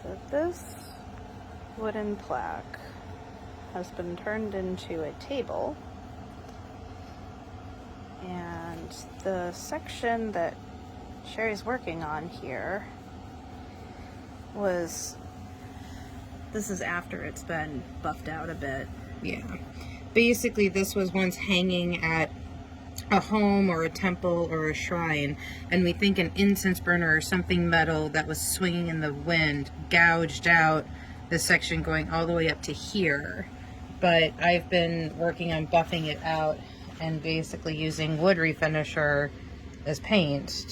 So this wooden plaque has been turned into a table, and the section that Cheri's working on here this is after it's been buffed out a bit. Yeah. Basically, this was once hanging at a home or a temple or a shrine, and we think an incense burner or something metal that was swinging in the wind gouged out this section going all the way up to here. But I've been working on buffing it out and basically using wood refinisher as paint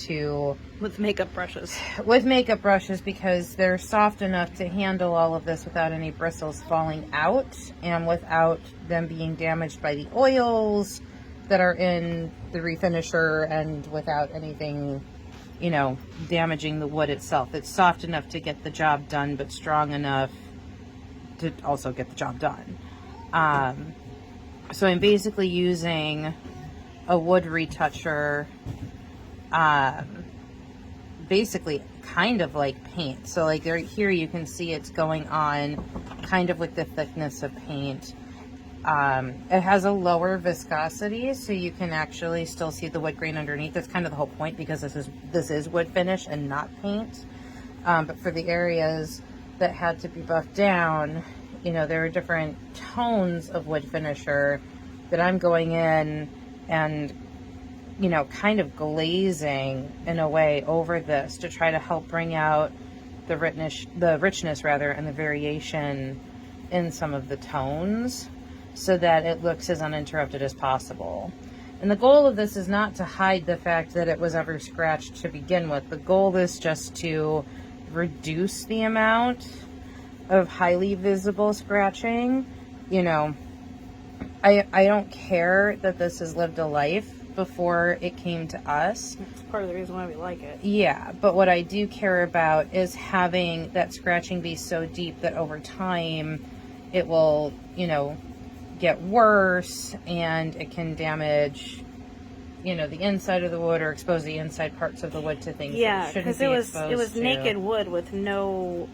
With makeup brushes. Because they're soft enough to handle all of this without any bristles falling out and without them being damaged by the oils that are in the refinisher, and without anything, damaging the wood itself. It's soft enough to get the job done, but strong enough to also get the job done. So I'm basically using a wood retoucher, basically kind of like paint. So like here you can see it's going on kind of with the thickness of paint. It has a lower viscosity, so you can actually still see the wood grain underneath. That's kind of the whole point, because this is wood finish and not paint. But for the areas that had to be buffed down, there are different tones of wood finisher that I'm going in and, kind of glazing in a way over this to try to help bring out the richness and the variation in some of the tones, so that it looks as uninterrupted as possible. And the goal of this is not to hide the fact that it was ever scratched to begin with. The goal is just to reduce the amount of highly visible scratching. I don't care that this has lived a life before it came to us. It's part of the reason why we like it. Yeah, but what I do care about is having that scratching be so deep that over time it will, get worse, and it can damage, the inside of the wood or expose the inside parts of the wood to things that shouldn't be exposed to. Because it was naked wood with no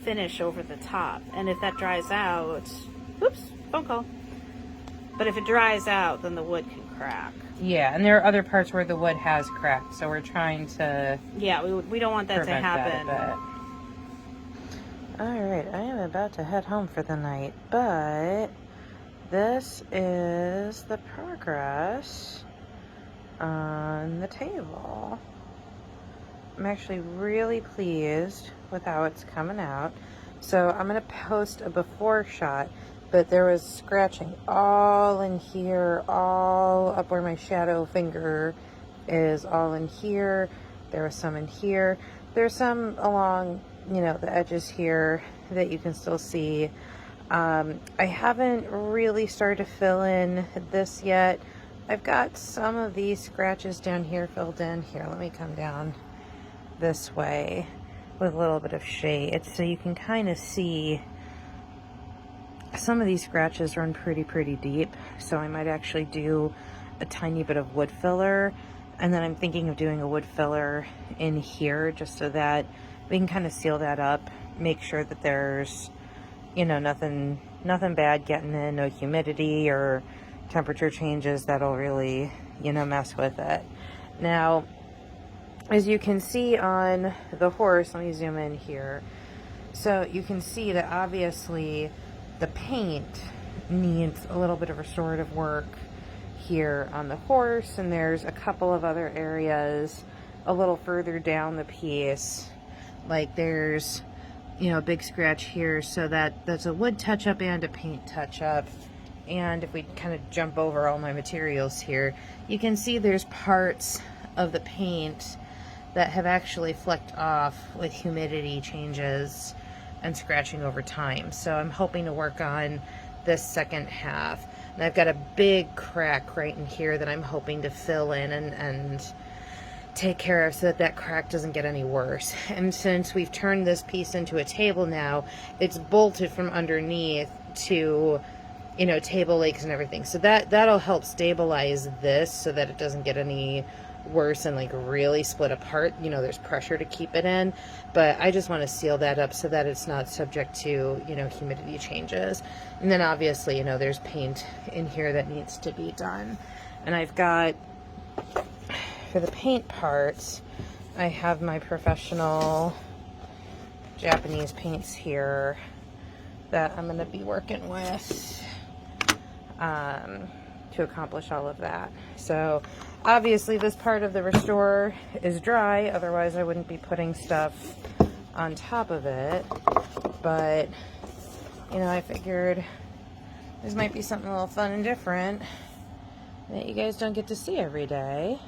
finish over the top, and if that dries out, oops, phone call. But if it dries out, then the wood can crack. Yeah, and there are other parts where the wood has cracked, so we're trying to we don't want that to happen. That a bit. Alright, I am about to head home for the night, but this is the progress on the table. I'm actually really pleased with how it's coming out. So I'm going to post a before shot, but there was scratching all in here, all up where my shadow finger is, all in here. There was some in here. There's some along, the edges here that you can still see. I haven't really started to fill in this yet. I've got some of these scratches down here filled in. Here, let me come down this way with a little bit of shade so you can kind of see some of these scratches run pretty deep. So I might actually do a tiny bit of wood filler, and then I'm thinking of doing a wood filler in here just so that we can kind of seal that up, make sure that there's, nothing bad getting in, no humidity or temperature changes that'll really, mess with it. Now, as you can see on the horse, let me zoom in here. So you can see that obviously the paint needs a little bit of restorative work here on the horse, and there's a couple of other areas a little further down the piece. Like there's, a big scratch here, so that's a wood touch-up and a paint touch-up. And if we kind of jump over all my materials here, you can see there's parts of the paint that have actually flecked off with humidity changes and scratching over time. So I'm hoping to work on this second half. And I've got a big crack right in here that I'm hoping to fill in and take care of so that crack doesn't get any worse. And since we've turned this piece into a table now, it's bolted from underneath to, table legs and everything. So that'll help stabilize this so that it doesn't get any worse and like really split apart. You know, there's pressure to keep it in, but I just want to seal that up so that it's not subject to, you know, humidity changes. And then obviously, you know, there's paint in here that needs to be done. And I've got, for the paint parts, I have my professional Japanese paints here that I'm going to be working with to accomplish all of that. So obviously this part of the restore is dry, otherwise I wouldn't be putting stuff on top of it. But, you know, I figured this might be something a little fun and different that you guys don't get to see every day.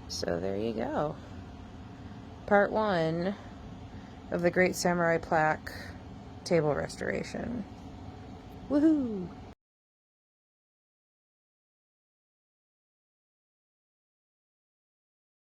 So there you go. Part 1 of the Great Samurai Plaque table restoration. Woohoo!